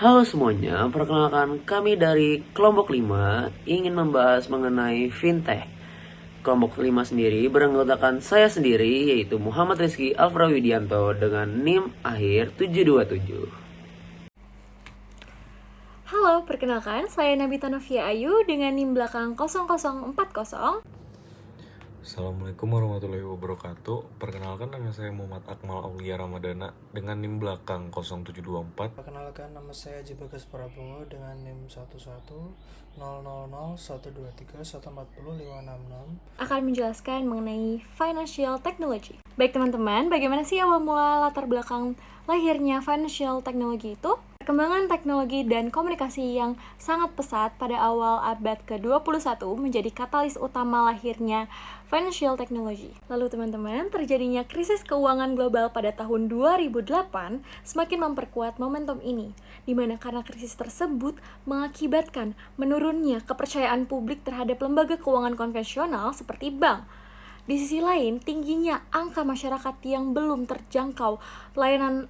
Halo semuanya, perkenalkan kami dari kelompok 5 ingin membahas mengenai fintech. Kelompok 5 sendiri beranggotakan saya sendiri yaitu Muhammad Rizky Alfra Widianto dengan NIM akhir 727. Halo, perkenalkan saya Nabita Novia Ayu dengan NIM belakang 0040. Assalamualaikum warahmatullahi wabarakatuh. Perkenalkan, nama saya Muhammad Akmal Aulia Ramadana dengan NIM belakang 0724. Perkenalkan, nama saya Haji Bagas Prabowo dengan NIM 11000123140566 Akan menjelaskan mengenai financial technology. Baik teman-teman, bagaimana sih awal mula latar belakang lahirnya financial technology itu? Perkembangan teknologi dan komunikasi yang sangat pesat pada awal abad ke-21 menjadi katalis utama lahirnya financial technology. Lalu teman-teman, terjadinya krisis keuangan global pada tahun 2008 semakin memperkuat momentum ini, di mana karena krisis tersebut mengakibatkan menurunnya kepercayaan publik terhadap lembaga keuangan konvensional seperti bank. Di sisi lain, tingginya angka masyarakat yang belum terjangkau layanan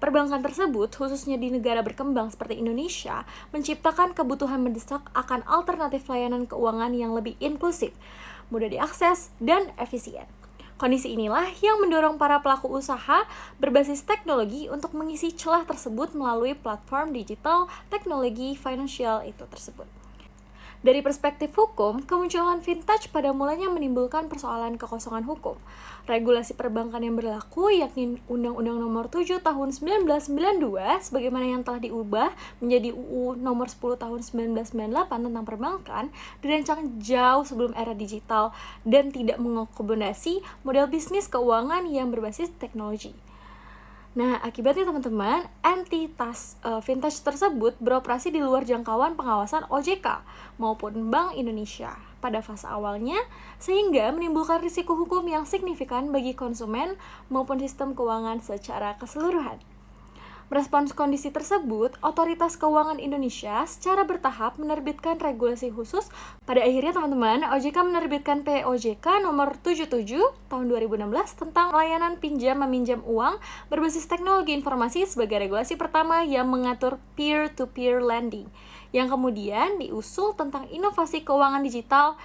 perbankan tersebut, khususnya di negara berkembang seperti Indonesia, menciptakan kebutuhan mendesak akan alternatif layanan keuangan yang lebih inklusif, mudah diakses, dan efisien. Kondisi inilah yang mendorong para pelaku usaha berbasis teknologi untuk mengisi celah tersebut melalui platform digital teknologi finansial itu tersebut. Dari perspektif hukum, kemunculan fintech pada mulanya menimbulkan persoalan kekosongan hukum. Regulasi perbankan yang berlaku, yakni Undang-Undang Nomor 7 Tahun 1992, sebagaimana yang telah diubah menjadi UU Nomor 10 Tahun 1998 tentang perbankan, dirancang jauh sebelum era digital dan tidak mengakomodasi model bisnis keuangan yang berbasis teknologi. Nah, akibatnya teman-teman, entitas fintech tersebut beroperasi di luar jangkauan pengawasan OJK maupun Bank Indonesia pada fase awalnya, sehingga menimbulkan risiko hukum yang signifikan bagi konsumen maupun sistem keuangan secara keseluruhan. Merespons kondisi tersebut, Otoritas Keuangan Indonesia secara bertahap menerbitkan regulasi khusus. Pada akhirnya teman-teman, OJK menerbitkan POJK nomor 77 tahun 2016 tentang layanan pinjam-meminjam uang berbasis teknologi informasi sebagai regulasi pertama yang mengatur peer-to-peer lending, yang kemudian diusul tentang inovasi keuangan digital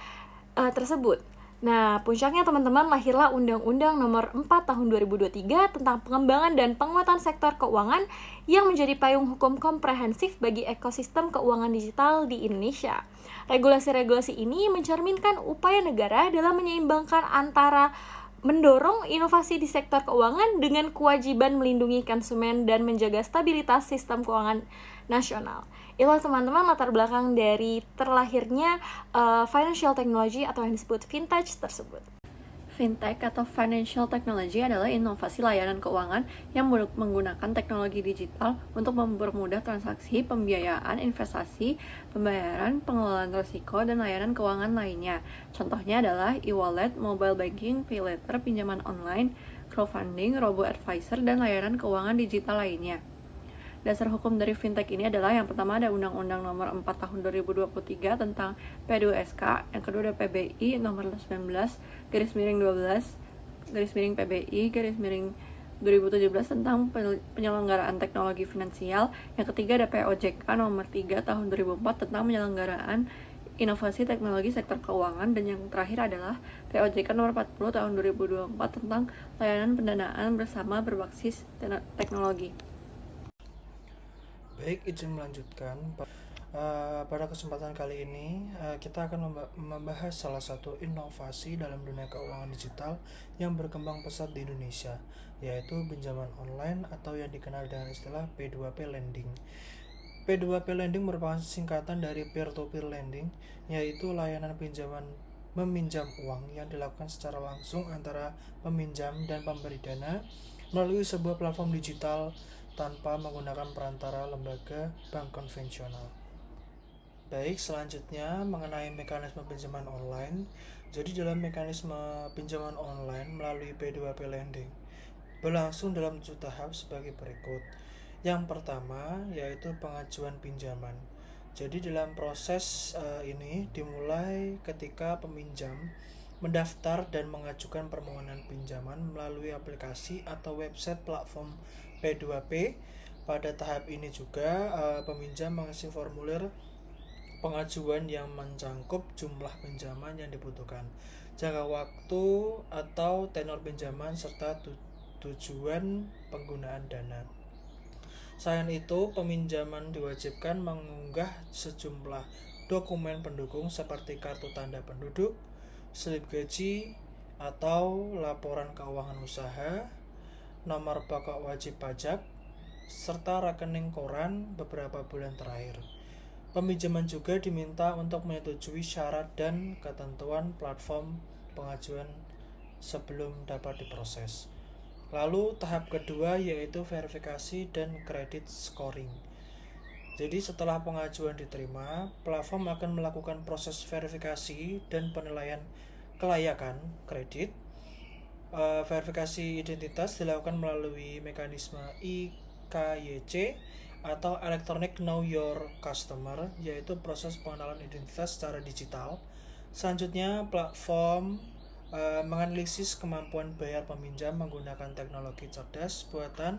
tersebut. Nah, puncaknya teman-teman, lahirlah Undang-Undang Nomor 4 Tahun 2023 tentang pengembangan dan penguatan sektor keuangan yang menjadi payung hukum komprehensif bagi ekosistem keuangan digital di Indonesia. Regulasi-regulasi ini mencerminkan upaya negara dalam menyeimbangkan antara mendorong inovasi di sektor keuangan dengan kewajiban melindungi konsumen dan menjaga stabilitas sistem keuangan nasional. Itulah teman-teman latar belakang dari terlahirnya financial technology atau yang disebut fintech tersebut. Fintech atau financial technology adalah inovasi layanan keuangan yang menggunakan teknologi digital untuk mempermudah transaksi, pembiayaan, investasi, pembayaran, pengelolaan risiko, dan layanan keuangan lainnya. Contohnya adalah e-wallet, mobile banking, pay later, pinjaman online, crowdfunding, robo-advisor, dan layanan keuangan digital lainnya. Dasar hukum dari fintech ini adalah yang pertama ada Undang-Undang Nomor 4 Tahun 2023 tentang P2SK, yang kedua ada PBI Nomor 19 /12 PBI 2017 tentang penyelenggaraan teknologi finansial, yang ketiga ada POJK Nomor 3 Tahun 2004 tentang penyelenggaraan inovasi teknologi sektor keuangan, dan yang terakhir adalah POJK Nomor 40 Tahun 2024 tentang layanan pendanaan bersama berbasis teknologi. Baik, izin melanjutkan. Pada kesempatan kali ini kita akan membahas salah satu inovasi dalam dunia keuangan digital yang berkembang pesat di Indonesia, yaitu pinjaman online atau yang dikenal dengan istilah P2P lending. P2P lending merupakan singkatan dari peer-to-peer lending, yaitu layanan pinjaman meminjam uang yang dilakukan secara langsung antara peminjam dan pemberi dana melalui sebuah platform digital tanpa menggunakan perantara lembaga bank konvensional. Baik, selanjutnya mengenai mekanisme pinjaman online. Jadi dalam mekanisme pinjaman online melalui P2P lending berlangsung dalam 7 tahap sebagai berikut. Yang pertama yaitu pengajuan pinjaman. Jadi dalam proses ini dimulai ketika peminjam mendaftar dan mengajukan permohonan pinjaman melalui aplikasi atau website platform P2P Pada tahap ini juga peminjam mengisi formulir pengajuan yang mencangkup jumlah pinjaman yang dibutuhkan, jangka waktu atau tenor pinjaman, serta tujuan penggunaan dana. Selain itu, peminjaman diwajibkan mengunggah sejumlah dokumen pendukung seperti kartu tanda penduduk, slip gaji atau laporan keuangan usaha, nomor pokok wajib pajak, serta rekening koran beberapa bulan terakhir. Peminjaman juga diminta untuk menyetujui syarat dan ketentuan platform pengajuan sebelum dapat diproses. Lalu tahap kedua yaitu verifikasi dan credit scoring. Jadi setelah pengajuan diterima, platform akan melakukan proses verifikasi dan penilaian kelayakan kredit. Verifikasi identitas dilakukan melalui mekanisme IKYC atau Electronic Know Your Customer, yaitu proses pengenalan identitas secara digital. Selanjutnya, platform menganalisis kemampuan bayar peminjam menggunakan teknologi cerdas buatan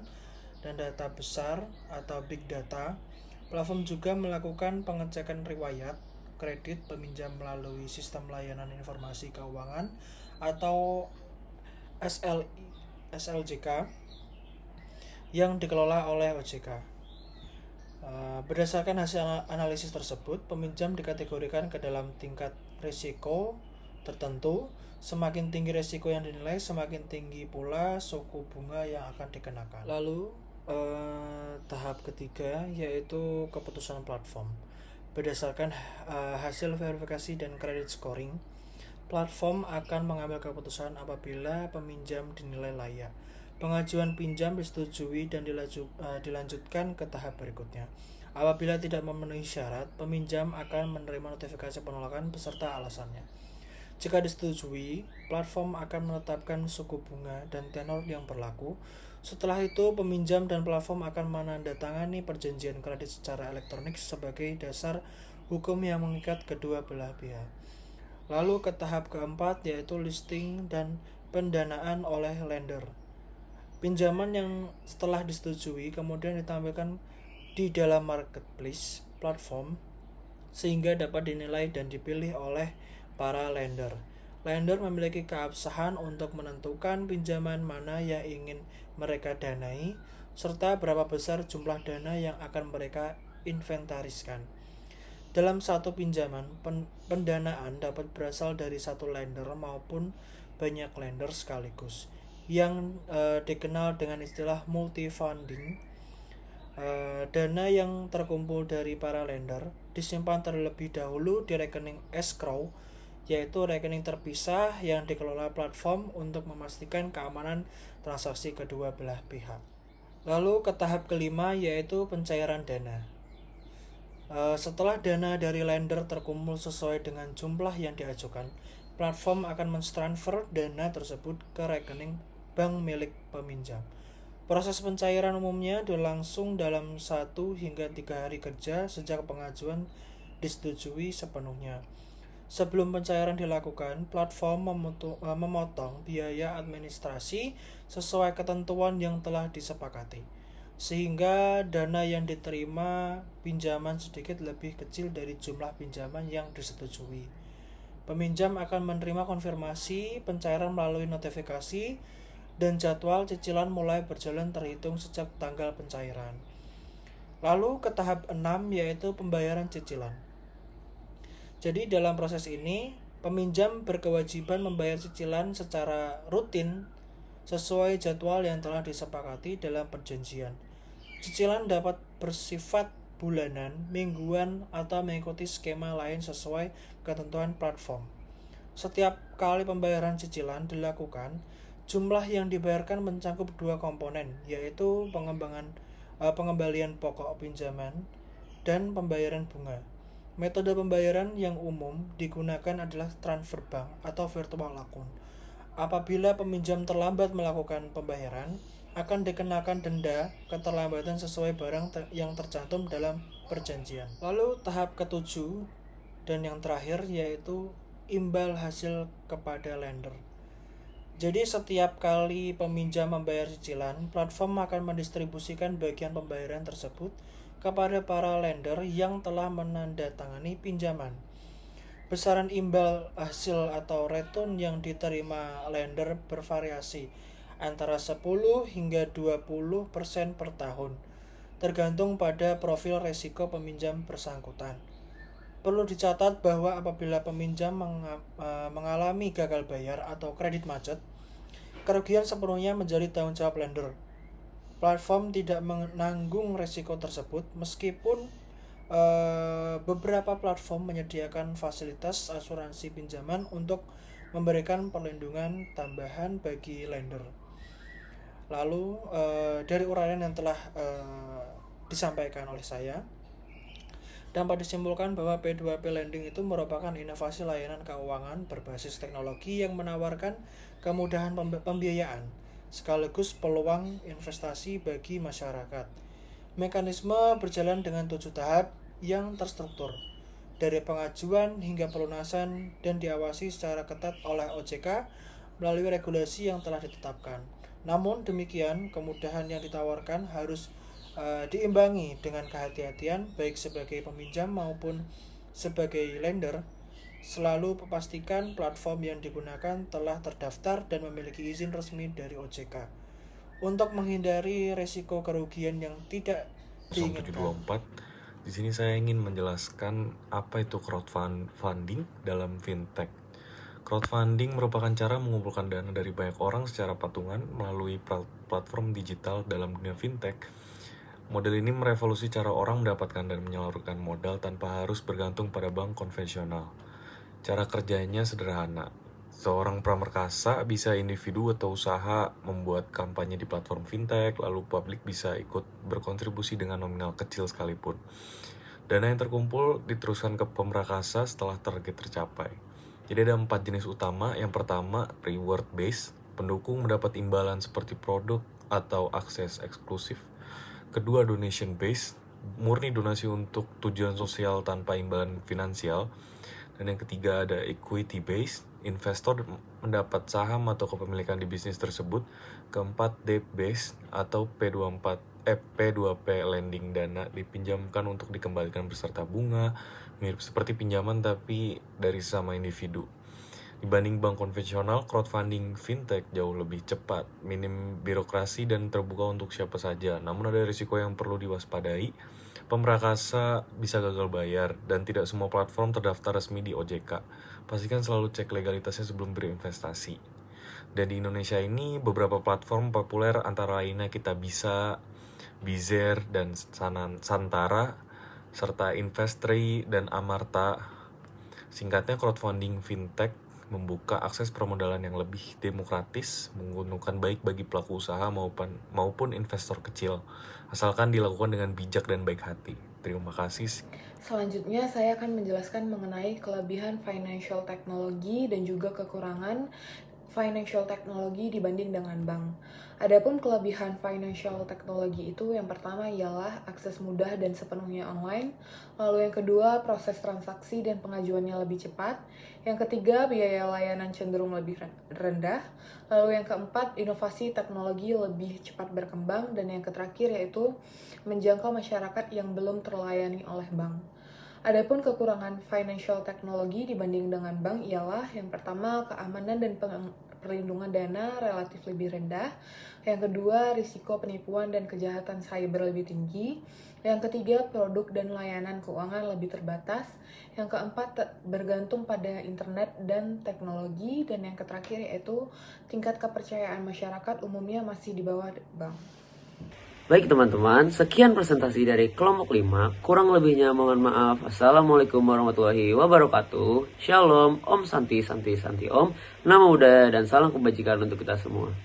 dan data besar atau big data. Platform juga melakukan pengecekan riwayat kredit peminjam melalui Sistem Layanan Informasi Keuangan atau SLJK yang dikelola oleh OJK. Berdasarkan hasil analisis tersebut, peminjam dikategorikan ke dalam tingkat risiko tertentu. Semakin tinggi risiko yang dinilai, semakin tinggi pula suku bunga yang akan dikenakan. Lalu tahap ketiga yaitu keputusan platform. Berdasarkan hasil verifikasi dan credit scoring, platform akan mengambil keputusan apabila peminjam dinilai layak. Pengajuan pinjam disetujui dan dilanjutkan ke tahap berikutnya. Apabila tidak memenuhi syarat, peminjam akan menerima notifikasi penolakan beserta alasannya. Jika disetujui, platform akan menetapkan suku bunga dan tenor yang berlaku. Setelah itu, peminjam dan platform akan menandatangani perjanjian kredit secara elektronik sebagai dasar hukum yang mengikat kedua belah pihak. Lalu ke tahap keempat yaitu listing dan pendanaan oleh lender. Pinjaman yang setelah disetujui kemudian ditampilkan di dalam marketplace platform sehingga dapat dinilai dan dipilih oleh para lender. Lender memiliki keabsahan untuk menentukan pinjaman mana yang ingin mereka danai serta berapa besar jumlah dana yang akan mereka inventariskan. Dalam satu pinjaman, pendanaan dapat berasal dari satu lender maupun banyak lender sekaligus, yang dikenal dengan istilah multi-funding. Dana yang terkumpul dari para lender disimpan terlebih dahulu di rekening escrow, yaitu rekening terpisah yang dikelola platform untuk memastikan keamanan transaksi kedua belah pihak. Lalu ke tahap kelima yaitu pencairan dana. Setelah dana dari lender terkumpul sesuai dengan jumlah yang diajukan, platform akan mentransfer dana tersebut ke rekening bank milik peminjam. Proses pencairan umumnya berlangsung dalam 1 hingga 3 hari kerja sejak pengajuan disetujui sepenuhnya. Sebelum pencairan dilakukan, platform memotong biaya administrasi sesuai ketentuan yang telah disepakati, sehingga dana yang diterima pinjaman sedikit lebih kecil dari jumlah pinjaman yang disetujui. Peminjam akan menerima konfirmasi pencairan melalui notifikasi dan jadwal cicilan mulai berjalan terhitung sejak tanggal pencairan. Lalu ke tahap 6 yaitu pembayaran cicilan. Jadi dalam proses ini, peminjam berkewajiban membayar cicilan secara rutin sesuai jadwal yang telah disepakati dalam perjanjian. Cicilan dapat bersifat bulanan, mingguan, atau mengikuti skema lain sesuai ketentuan platform. Setiap kali pembayaran cicilan dilakukan, jumlah yang dibayarkan mencakup 2 komponen, yaitu pengembalian pokok pinjaman dan pembayaran bunga. Metode pembayaran yang umum digunakan adalah transfer bank atau virtual account. Apabila peminjam terlambat melakukan pembayaran, akan dikenakan denda keterlambatan sesuai barang yang tercantum dalam perjanjian. Lalu tahap ke-7 dan yang terakhir yaitu imbal hasil kepada lender. Jadi setiap kali peminjam membayar cicilan, platform akan mendistribusikan bagian pembayaran tersebut kepada para lender yang telah menandatangani pinjaman. Besaran imbal hasil atau return yang diterima lender bervariasi antara 10 hingga 20% per tahun, tergantung pada profil resiko peminjam bersangkutan. Perlu dicatat bahwa apabila peminjam mengalami gagal bayar atau kredit macet, kerugian sepenuhnya menjadi tanggung jawab lender. Platform tidak menanggung resiko tersebut meskipun beberapa platform menyediakan fasilitas asuransi pinjaman untuk memberikan perlindungan tambahan bagi lender. Lalu dari uraian yang telah disampaikan oleh saya, dapat disimpulkan bahwa P2P Lending itu merupakan inovasi layanan keuangan berbasis teknologi yang menawarkan kemudahan pembiayaan sekaligus peluang investasi bagi masyarakat. Mekanisme berjalan dengan 7 tahap yang terstruktur, dari pengajuan hingga pelunasan, dan diawasi secara ketat oleh OJK melalui regulasi yang telah ditetapkan. Namun demikian, kemudahan yang ditawarkan harus diimbangi dengan kehati-hatian baik sebagai peminjam maupun sebagai lender. Selalu pastikan platform yang digunakan telah terdaftar dan memiliki izin resmi dari OJK untuk menghindari risiko kerugian yang tidak diinginkan. 0724. Di sini saya ingin menjelaskan apa itu crowdfunding dalam fintech. Crowdfunding merupakan cara mengumpulkan dana dari banyak orang secara patungan melalui platform digital dalam dunia fintech. Model ini merevolusi cara orang mendapatkan dan menyalurkan modal tanpa harus bergantung pada bank konvensional. Cara kerjanya sederhana. Seorang pramerkasa bisa individu atau usaha membuat kampanye di platform fintech, lalu publik bisa ikut berkontribusi dengan nominal kecil sekalipun. Dana yang terkumpul diteruskan ke pemrakasa setelah target tercapai. Jadi ada 4 jenis utama. Yang pertama, reward based. Pendukung mendapat imbalan seperti produk atau akses eksklusif. Kedua, donation based, murni donasi untuk tujuan sosial tanpa imbalan finansial. Dan yang ketiga ada equity based, investor mendapat saham atau kepemilikan di bisnis tersebut. Keempat, debt based atau P2P lending, dana dipinjamkan untuk dikembalikan beserta bunga, mirip seperti pinjaman tapi dari sesama individu. Dibanding bank konvensional, crowdfunding fintech jauh lebih cepat, minim birokrasi dan terbuka untuk siapa saja. Namun ada risiko yang perlu diwaspadai. Pemrakasa bisa gagal bayar dan tidak semua platform terdaftar resmi di OJK. Pastikan selalu cek legalitasnya sebelum berinvestasi. Dan di Indonesia ini beberapa platform populer antara lainnya Kitabisa, Bizer, dan Santara, serta Investri dan Amarta. Singkatnya, crowdfunding fintech membuka akses permodalan yang lebih demokratis, menguntungkan baik bagi pelaku usaha maupun investor kecil, asalkan dilakukan dengan bijak dan baik hati. Terima kasih. Selanjutnya saya akan menjelaskan mengenai kelebihan financial technology dan juga kekurangan financial technology dibanding dengan bank. Adapun kelebihan financial technology itu yang pertama ialah akses mudah dan sepenuhnya online. Lalu yang kedua, proses transaksi dan pengajuannya lebih cepat. Yang ketiga, biaya layanan cenderung lebih rendah. Lalu yang keempat, inovasi teknologi lebih cepat berkembang. Dan yang terakhir yaitu menjangkau masyarakat yang belum terlayani oleh bank. Adapun kekurangan financial technology dibanding dengan bank ialah yang pertama, keamanan dan perlindungan dana relatif lebih rendah. Yang kedua, risiko penipuan dan kejahatan cyber lebih tinggi. Yang ketiga, produk dan layanan keuangan lebih terbatas. Yang keempat, bergantung pada internet dan teknologi. Dan yang terakhir yaitu tingkat kepercayaan masyarakat umumnya masih di bawah bank. Baik teman-teman, sekian presentasi dari kelompok 5. Kurang lebihnya mohon maaf. Assalamualaikum warahmatullahi wabarakatuh. Shalom, Om Santi Om. Nama budaya dan salam kebajikan untuk kita semua.